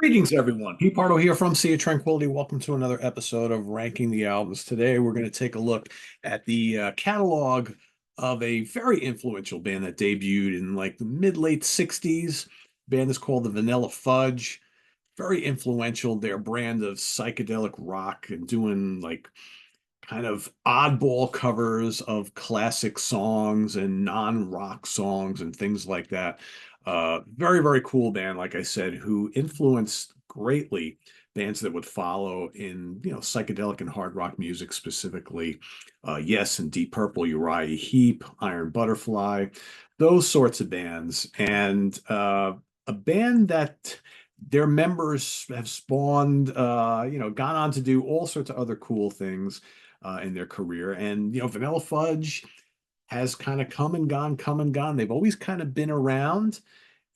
Greetings, everyone. Pete Pardo here from Sea of Tranquility. Welcome to another episode of Ranking the Albums. Today, we're going to take a look at the catalog of a very influential band that debuted in like the mid-late 60s. Band is called the Vanilla Fudge. Very influential. Their brand of psychedelic rock and doing like kind of oddball covers of classic songs and non-rock songs and things like that. Very, very cool band, like I said, who influenced greatly bands that would follow in, psychedelic and hard rock music specifically. Yes, and Deep Purple, Uriah Heep, Iron Butterfly, those sorts of bands. And a band that their members have spawned, gone on to do all sorts of other cool things in their career. And, Vanilla Fudge has kind of come and gone, come and gone. They've always kind of been around.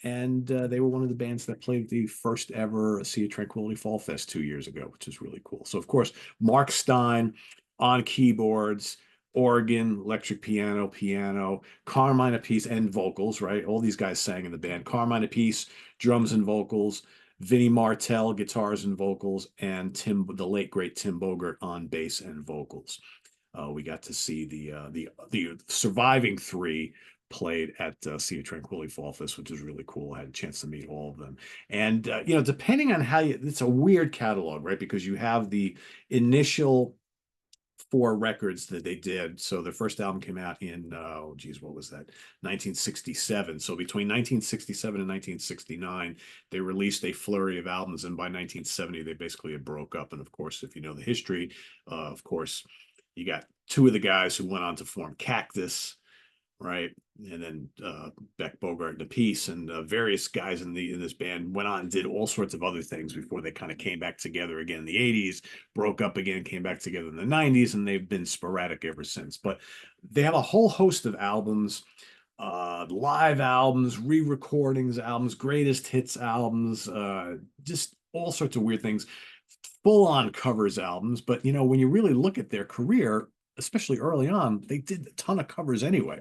And they were one of the bands that played the first ever Sea of Tranquility Fall Fest 2 years ago, which is really cool. So, of course, Mark Stein on keyboards, organ, electric piano, Carmine Appice, and vocals, right? All these guys sang in the band. Carmine Appice, drums and vocals. Vinnie Martell, guitars and vocals, and the late great Tim Bogert on bass and vocals. We got to see the surviving three played at Sea of Tranquility Fall Fest, which was really cool. I had a chance to meet all of them, and depending on it's a weird catalog, right? Because you have the initial four records that they did. So their first album came out in, oh geez, what was that? 1967. So between 1967 and 1969, they released a flurry of albums, and by 1970, they basically broke up. And of course, if you know the history, of course, you got two of the guys who went on to form Cactus, right? And then Beck Bogart and Appice and various guys in this band went on and did all sorts of other things before they kind of came back together again in the 80s, broke up again, came back together in the 90s, and they've been sporadic ever since. But they have a whole host of albums, live albums, re-recordings albums, greatest hits albums, just all sorts of weird things, full on covers albums. But when you really look at their career, especially early on, they did a ton of covers anyway.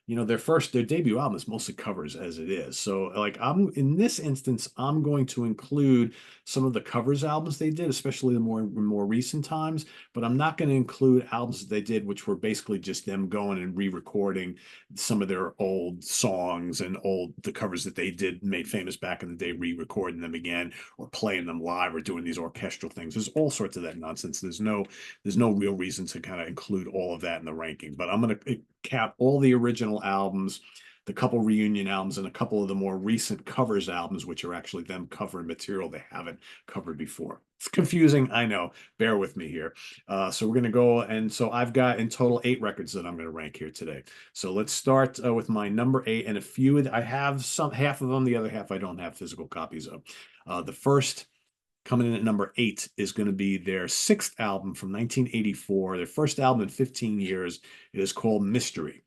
Their debut album is mostly covers as it is. So like I'm in this instance, I'm going to include some of the covers albums they did, especially the more recent times, but I'm not going to include albums that they did, which were basically just them going and re-recording some of their old songs and the covers that they did made famous back in the day, re-recording them again or playing them live or doing these orchestral things. There's all sorts of that nonsense. There's no real reason to kind of include all of that in the ranking, but I'm going to cap all the original albums, the couple reunion albums, and a couple of the more recent covers albums, which are actually them covering material they haven't covered before. It's confusing, I know. Bear with me here. So we're going to go, and so I've got in total 8 records that I'm going to rank here today. So let's start with my number 8, and I have half of them, the other half I don't have physical copies of. The first coming in at number 8 is going to be their 6th album from 1984, their first album in 15 years. It is called Mystery.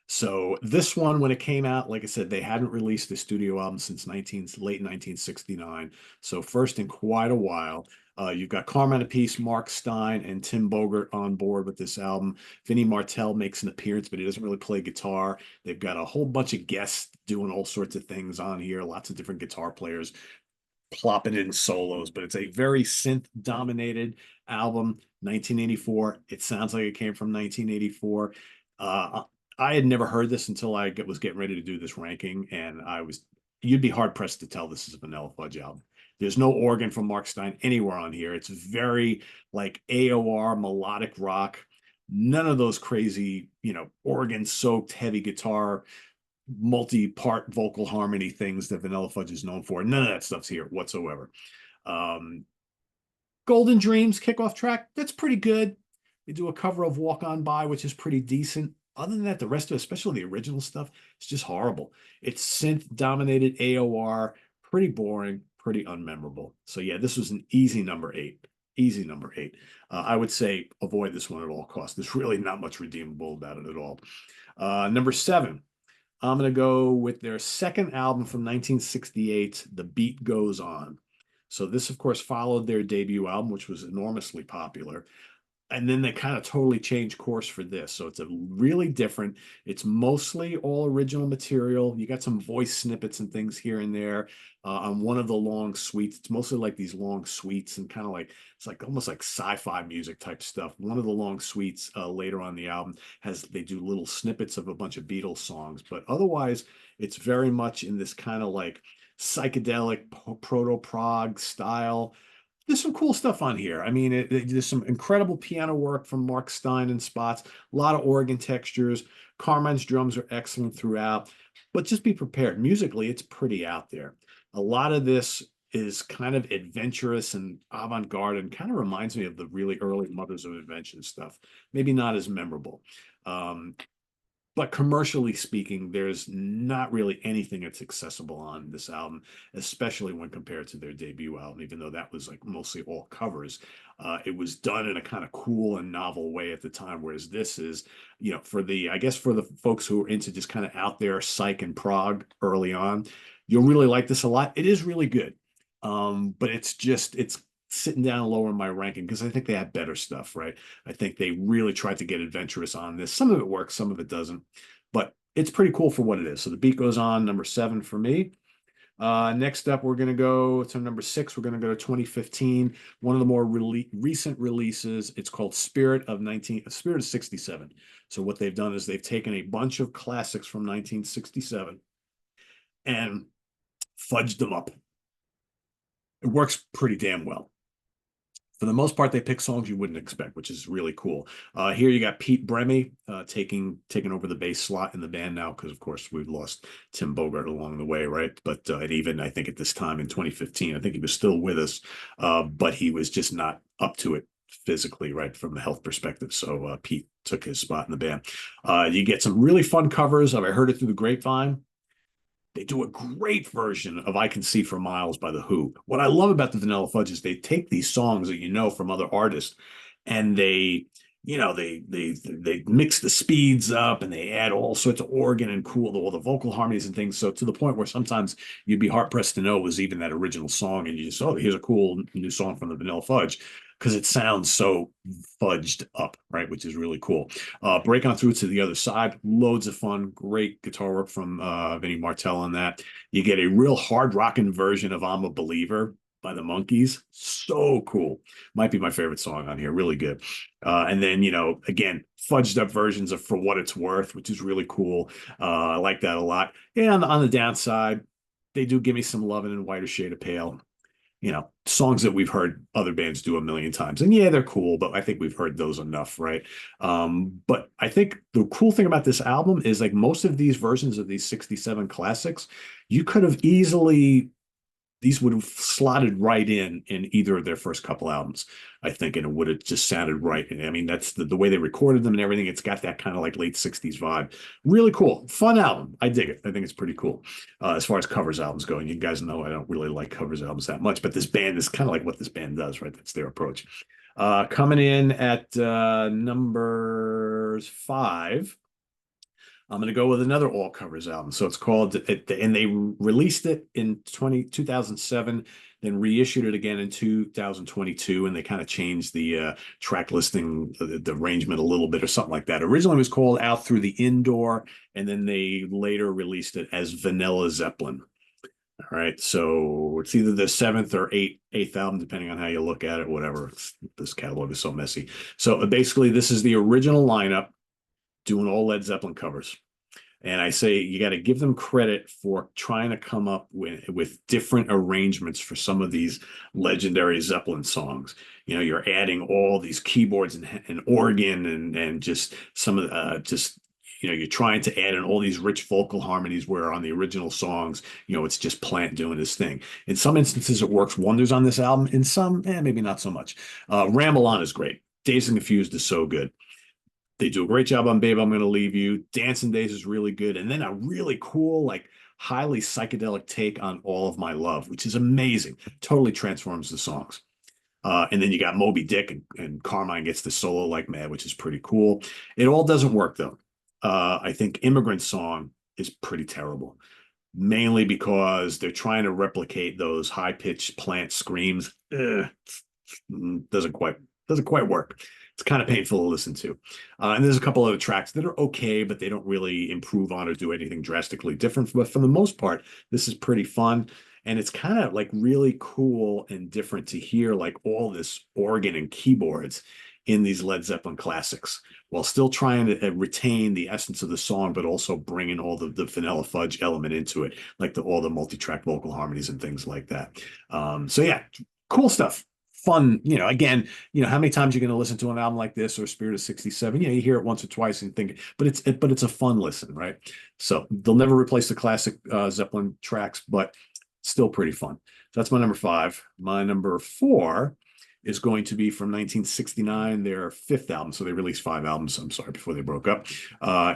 So this one, when it came out, like I said, they hadn't released the studio album since late 1969. So first in quite a while. You've got Carmine Appice, Mark Stein, and Tim Bogert on board with this album. Vinnie Martell makes an appearance, but he doesn't really play guitar. They've got a whole bunch of guests doing all sorts of things on here, lots of different guitar players plopping in solos, but it's a very synth dominated album. 1984. It sounds like it came from 1984. I had never heard this until I was getting ready to do this ranking, and you'd be hard pressed to tell this is a Vanilla Fudge album. There's no organ from Mark Stein anywhere on here. It's very like AOR melodic rock. None of those crazy, organ soaked heavy guitar multi-part vocal harmony things that Vanilla Fudge is known for. None of that stuff's here whatsoever. Golden Dreams kickoff track, that's pretty good. They do a cover of Walk On By, which is pretty decent. Other than that, the rest of it, especially the original stuff, it's just horrible. It's synth-dominated AOR, pretty boring, pretty unmemorable. So yeah, this was an easy number 8. Easy number 8. I would say avoid this one at all costs. There's really not much redeemable about it at all. Number 7. I'm going to go with their second album from 1968, The Beat Goes On. So this, of course, followed their debut album, which was enormously popular. and then they kind of totally change course for this. So it's a really different. It's mostly all original material. You got some voice snippets and things here and there on one of the long suites. It's mostly like these long suites and kind of like it's like almost like sci-fi music type stuff. One of the long suites later on the album has they do little snippets of a bunch of Beatles songs, but otherwise it's very much in this kind of like psychedelic proto prog style. There's some cool stuff on here. I mean, there's some incredible piano work from Mark Stein in spots, a lot of organ textures. Carmine's drums are excellent throughout, but just be prepared. Musically, it's pretty out there. A lot of this is kind of adventurous and avant-garde and kind of reminds me of the really early Mothers of Invention stuff. Maybe not as memorable. Um, but commercially speaking, there's not really anything that's accessible on this album, especially when compared to their debut album, even though that was like mostly all covers. It was done in a kind of cool and novel way at the time, whereas this is, for I guess for the folks who are into just kind of out there psych and prog early on, you'll really like this a lot. It is really good. But it's sitting down lower in my ranking because I think they have better stuff, right? I think they really tried to get adventurous on this. Some of it works, some of it doesn't, but it's pretty cool for what it is. So the beat goes on, number 7 for me. Next up, we're going to go to number 6. We're going to go to 2015, one of the more recent releases. It's called Spirit of 67. So what they've done is they've taken a bunch of classics from 1967 and fudged them up. It works pretty damn well. For the most part, they pick songs you wouldn't expect, which is really cool. Here you got Pete Bremy taking over the bass slot in the band now, because of course we've lost Tim Bogart along the way, right? But even I think at this time in 2015, I think he was still with us, but he was just not up to it physically, right, from a health perspective. So Pete took his spot in the band. You get some really fun covers of I Heard It Through the Grapevine. They do a great version of I Can See for Miles by The Who. What I love about the Vanilla Fudge is they take these songs that you know from other artists and they mix the speeds up and they add all sorts of organ and all the vocal harmonies and things. So to the point where sometimes you'd be hard pressed to know it was even that original song, and you just, oh, here's a cool new song from the Vanilla Fudge, because it sounds so fudged up, right? Which is really cool. Break on through to the other side. Loads of fun. Great guitar work from Vinnie Martell on that. You get a real hard rocking version of I'm a Believer by the Monkees. So cool. Might be my favorite song on here. Really good. And then, again, fudged up versions of For What It's Worth, which is really cool. I like that a lot. And on the downside, they do give me some Lovin' in Whiter Shade of Pale. Songs that we've heard other bands do a million times. And yeah, they're cool, but I think we've heard those enough, right? But I think the cool thing about this album is like most of these versions of these 67 classics, you could have easily, these would have slotted right in either of their first couple albums, I think, and it would have just sounded right. And I mean, that's the way they recorded them and everything. It's got that kind of like late 60s vibe. Really cool. Fun album. I dig it. I think it's pretty cool. As far as covers albums go, and you guys know I don't really like covers albums that much, but this band is kind of like what this band does, right? That's their approach. Coming in at number 5, I'm going to go with another all covers album. So it's called, and they released it in 2007, then reissued it again in 2022, and they kind of changed the track listing, the arrangement a little bit or something like that. Originally it was called Out Through the Indoor, and then they later released it as Vanilla Zeppelin. All right, so it's either the 7th or eighth album, depending on how you look at it, whatever. This catalog is so messy. So basically, this is the original lineup doing all Led Zeppelin covers. And I say you got to give them credit for trying to come up with different arrangements for some of these legendary Zeppelin songs. You're adding all these keyboards and organ and just some of you're trying to add in all these rich vocal harmonies where on the original songs, it's just Plant doing his thing. In some instances, it works wonders on this album. In some, maybe not so much. Ramble On is great. Dazed and Confused is so good. They do a great job on Babe, I'm Gonna Leave You. Dancing Days is really good. And then a really cool, like highly psychedelic take on All of My Love, which is amazing. Totally transforms the songs. And then you got Moby Dick and Carmine gets the solo like mad, which is pretty cool. It all doesn't work though. I think Immigrant Song is pretty terrible, mainly because they're trying to replicate those high-pitched Plant screams. Doesn't quite work. It's kind of painful to listen to. And there's a couple other tracks that are okay, but they don't really improve on or do anything drastically different. But for the most part, this is pretty fun. And it's kind of like really cool and different to hear like all this organ and keyboards in these Led Zeppelin classics while still trying to retain the essence of the song, but also bringing all the Vanilla Fudge element into it, like all the multi-track vocal harmonies and things like that. So yeah, cool stuff. Fun, again, how many times you're going to listen to an album like this or Spirit of 67? You hear it once or twice and think, but it's a fun listen, right? So they'll never replace the classic Zeppelin tracks, but still pretty fun. So that's my number 5. My number 4 is going to be from 1969, their 5th album. So they released 5 albums, I'm sorry, before they broke up.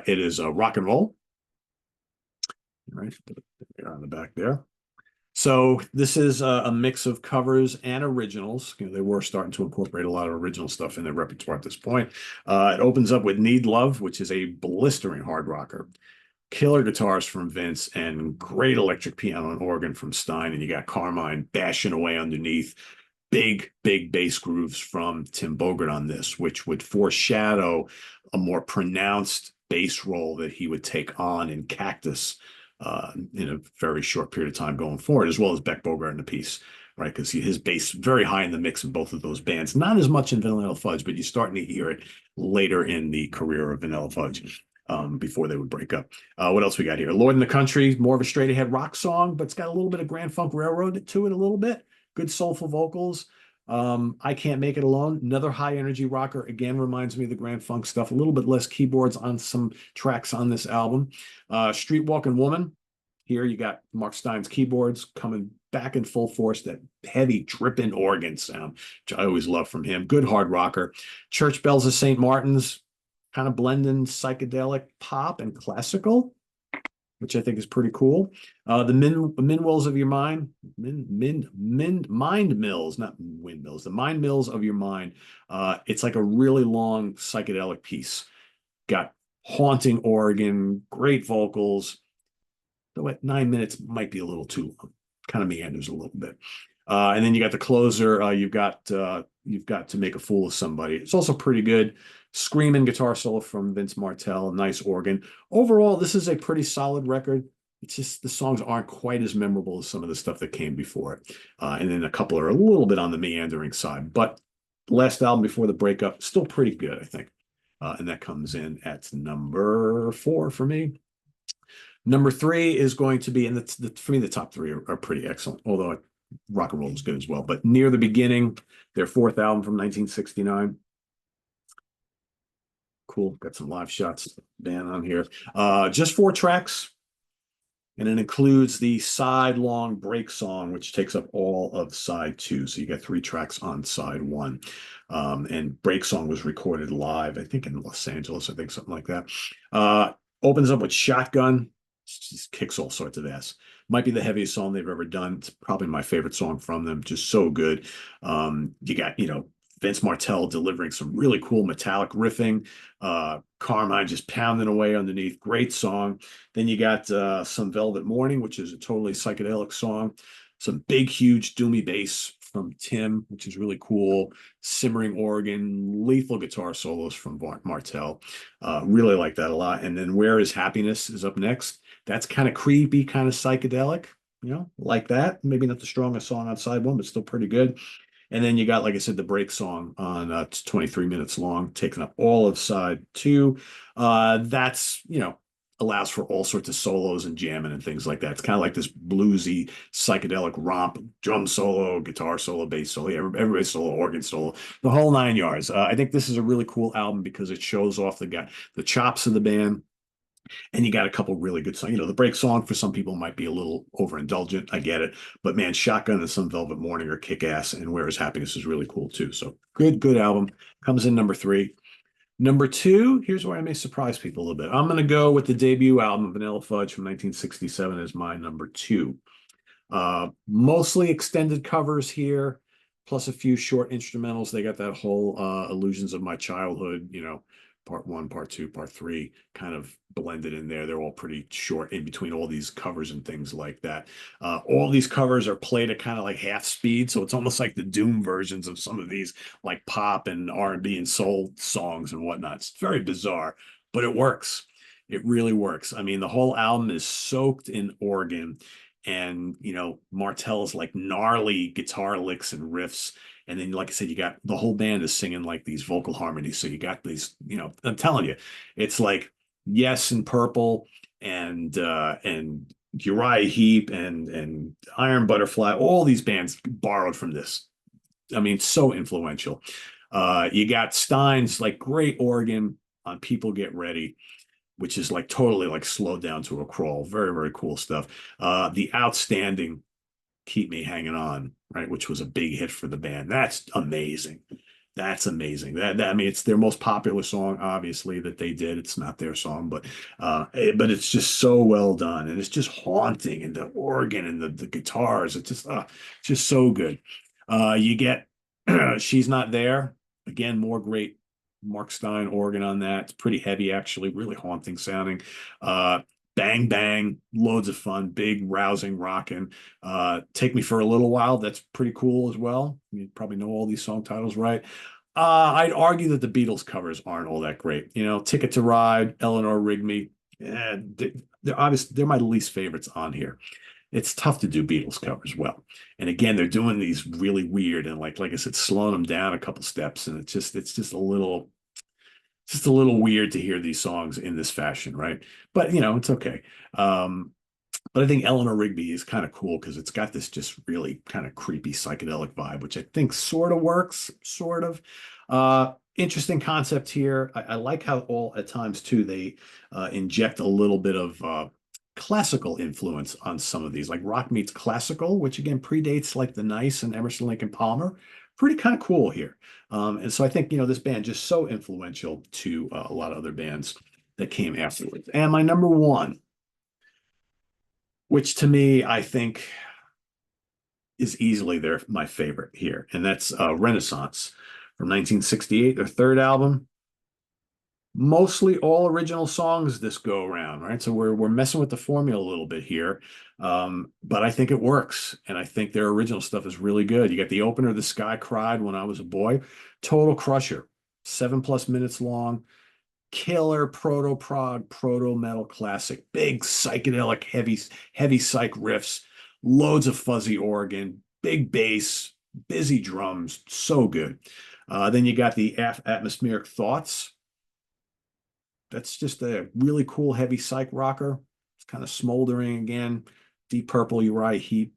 It is Rock and Roll. All right, put it on the back there. So this is a mix of covers and originals. They were starting to incorporate a lot of original stuff in their repertoire at this point. It opens up with Need Love, which is a blistering hard rocker. Killer guitars from Vince and great electric piano and organ from Stein. And you got Carmine bashing away underneath. Big bass grooves from Tim Bogert on this, which would foreshadow a more pronounced bass role that he would take on in Cactus in a very short period of time going forward, as well as Beck Bogart in the piece, right? Because his bass very high in the mix in both of those bands. Not as much in Vanilla Fudge, but you're starting to hear it later in the career of Vanilla Fudge. Before they would break up. What else we got here? Lord in the Country, more of a straight ahead rock song, but it's got a little bit of Grand Funk Railroad to it a little bit. Good soulful vocals. I Can't Make It Alone, another high energy rocker. Again, reminds me of the Grand Funk stuff. A little bit less keyboards on some tracks on this album. Street Walking Woman. Here you got Mark Stein's keyboards coming back in full force, that heavy dripping organ sound, which I always love from him. Good hard rocker. Church Bells of St. Martin's, kind of blending psychedelic pop and classical, which I think is pretty cool. The Mind Mills of Your Mind, Mind Mills, not windmills, the Mind Mills of Your Mind. It's like a really long psychedelic piece. Got haunting organ, great vocals. Though at 9 minutes might be a little too long. Kind of meanders a little bit. And then you got the closer. You've got to Make a Fool of Somebody. It's also pretty good. Screaming guitar solo from Vince Martell, nice organ. Overall, this is a pretty solid record. It's just the songs aren't quite as memorable as some of the stuff that came before it. And then a couple are a little bit on the meandering side. But the last album before the breakup, still pretty good, I think. And that comes in at number 4 for me. Number 3 is going to be, and for me, the top 3 are pretty excellent, although Rock and Roll is good as well. But Near the Beginning, their 4th album from 1969. Cool. Got some live shots band on here. Just 4 tracks. And it includes the side long break song, which takes up all of side 2. So you got 3 tracks on side 1. And break song was recorded live, I think in Los Angeles, I think something like that. Opens up with Shotgun. Just kicks all sorts of ass. Might be the heaviest song they've ever done. It's probably my favorite song from them. Just so good. You got, Vince Martell delivering some really cool metallic riffing. Carmine just pounding away underneath. Great song. Then you got Some Velvet Morning, which is a totally psychedelic song. Some big, huge doomy bass from Tim, which is really cool. Simmering organ, lethal guitar solos from Martell. Really like that a lot. And then Where Is Happiness is up next. That's kind of creepy, kind of psychedelic, like that. Maybe not the strongest song on side 1, but still pretty good. And then you got, like I said, the break song on 23 minutes long, taking up all of side 2. That's, allows for all sorts of solos and jamming and things like that. It's kind of like this bluesy, psychedelic romp, drum solo, guitar solo, bass solo, everybody solo, organ solo, the whole 9 yards. I think this is a really cool album because it shows off the chops of the band. And you got a couple really good songs. The break song for some people might be a little overindulgent. I get it. But man, Shotgun and Some Velvet Morning are kick ass. And Where Is Happiness is really cool too. So good album. Comes in number 3. Number 2, here's where I may surprise people a little bit. I'm going to go with the debut album, Vanilla Fudge from 1967 as my number 2. Mostly extended covers here, plus a few short instrumentals. They got that whole Illusions of My Childhood, part one, part two, part three, kind of blended in there. They're all pretty short in between all these covers and things like that. All these covers are played at kind of like half speed, so it's almost like the Doom versions of some of these like pop and R&B and soul songs and whatnot. It's very bizarre, but it works. It really works. I mean, the whole album is soaked in organ and, Martell's like gnarly guitar licks and riffs. And then, like I said, you got the whole band is singing like these vocal harmonies. So you got these, I'm telling you, it's like Yes and Purple and Uriah Heep and Iron Butterfly. All these bands borrowed from this. I mean, so influential. You got Stein's like great organ on People Get Ready, which is like totally like slowed down to a crawl. Very, very cool stuff. The outstanding Keep Me Hanging On, right, which was a big hit for the band. That's amazing. That's amazing. I mean, it's their most popular song, obviously, that they did. It's not their song, but it's just so well done, and it's just haunting, and the organ and the guitars. It's just so good. You get She's Not There. Again, more great Mark Stein organ on that. It's pretty heavy, actually, really haunting sounding. Bang Bang, loads of fun, big, rousing, rocking. Take Me for a Little While, that's pretty cool as well. You probably know all these song titles, right? I'd argue that the Beatles covers aren't all that great. Ticket to Ride, Eleanor Rigby, they're obviously they're my least favorites on here. It's tough to do Beatles covers well. And again, they're doing these really weird and like I said, slowing them down a couple steps, and it's just a little weird to hear these songs in this fashion, right? But it's okay. But I think Eleanor Rigby is kind of cool because it's got this just really kind of creepy psychedelic vibe, which I think sort of works, sort of. Interesting concept here. I like how all at times too they inject a little bit of classical influence on some of these, like rock meets classical, which again predates like the Nice and Emerson, Lake and Palmer. Pretty kind of cool here. And so I think, this band just so influential to a lot of other bands that came afterwards. And my number one, which to me, I think is easily my favorite here, and that's Renaissance from 1968, their third album. Mostly all original songs this go around, right? So we're messing with the formula a little bit here, but I think it works, and I think their original stuff is really good. You got the opener, "The Sky Cried When I Was a Boy," total crusher, 7+ minutes long, killer proto prog, proto metal classic, big psychedelic, heavy psych riffs, loads of fuzzy organ, big bass, busy drums, so good. Then you got the Atmospheric Thoughts. That's just a really cool heavy psych rocker. It's kind of smoldering again. Deep Purple, Uriah Heep,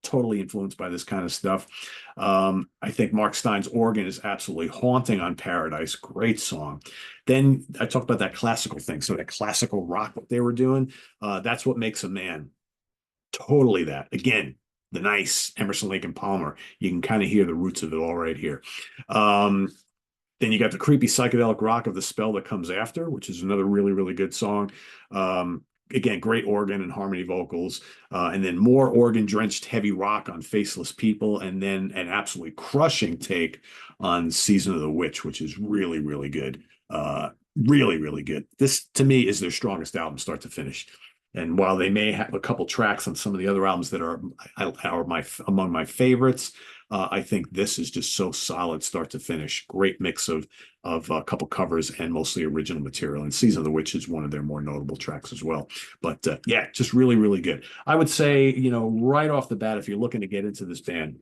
totally influenced by this kind of stuff. I think Mark Stein's organ is absolutely haunting on Paradise. Great song. Then I talked about that classical thing. So that classical rock, what they were doing, that's what makes a man. Totally that. Again, the Nice, Emerson, Lake and Palmer. You can kind of hear the roots of it all right here. Then you got the creepy psychedelic rock of The Spell That Comes After, which is another really, really good song. Again, great organ and harmony vocals. And then more organ-drenched heavy rock on Faceless People, and then an absolutely crushing take on Season of the Witch, which is really, really good. Really, really good. This, to me, is their strongest album, start to finish. And while they may have a couple tracks on some of the other albums that are among my favorites, I think this is just so solid, start to finish. Great mix of a couple covers and mostly original material. And Season of the Witch is one of their more notable tracks as well. But yeah, just really, really good. I would say, right off the bat, if you're looking to get into this band,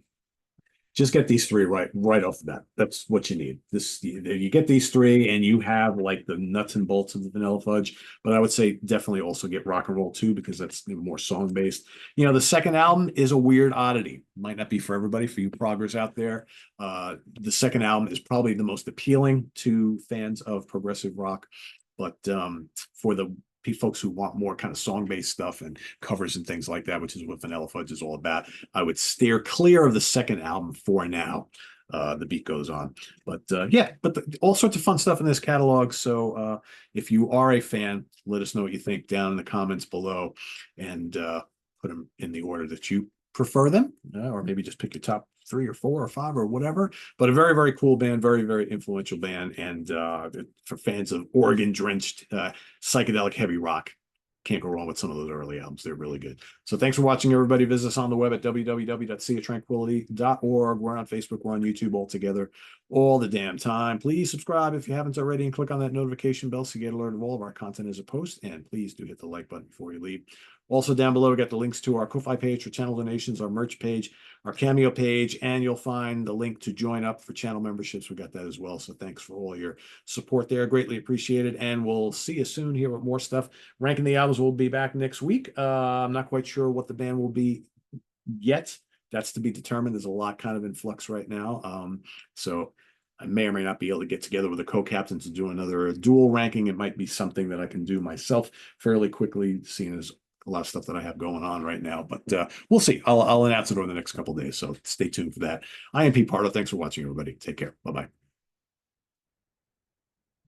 just get these three right off the bat. That's what you need. You get these three and you have like the nuts and bolts of the Vanilla Fudge. But I would say definitely also get Rock and Roll too, because that's more song based. The second album is a weird oddity. Might not be for everybody, for you proggers out there. The second album is probably the most appealing to fans of progressive rock. But for the folks who want more kind of song-based stuff and covers and things like that, which is what Vanilla Fudge is all about, I would steer clear of the second album for now. The beat goes on, but all sorts of fun stuff in this catalog. So if you are a fan, let us know what you think down in the comments below, and put them in the order that you prefer them. or maybe just pick your top 3 or 4 or 5 or whatever. But a very, very cool band, very, very influential band. And for fans of organ-drenched psychedelic heavy rock, can't go wrong with some of those early albums. They're really good. So thanks for watching, everybody. Visit us on the web at www.seatranquility.org. We're on Facebook. We're on YouTube all together all the damn time. Please subscribe if you haven't already and click on that notification bell so you get alerted of all of our content as a post. And please do hit the like button before you leave. Also down below, we got the links to our Ko-Fi page for channel donations, our merch page, our Cameo page, and you'll find the link to join up for channel memberships. We got that as well. So thanks for all your support there. Greatly appreciated. And we'll see you soon here with more stuff. Ranking the albums will be back next week. I'm not quite sure what the band will be yet. That's to be determined. There's a lot kind of in flux right now. So I may or may not be able to get together with a co-captain to do another dual ranking. It might be something that I can do myself fairly quickly, seeing as a lot of stuff that I have going on right now, but we'll see. I'll announce it over the next couple of days. So stay tuned for that. I am Pete Pardo. Thanks for watching, everybody. Take care. Bye-bye.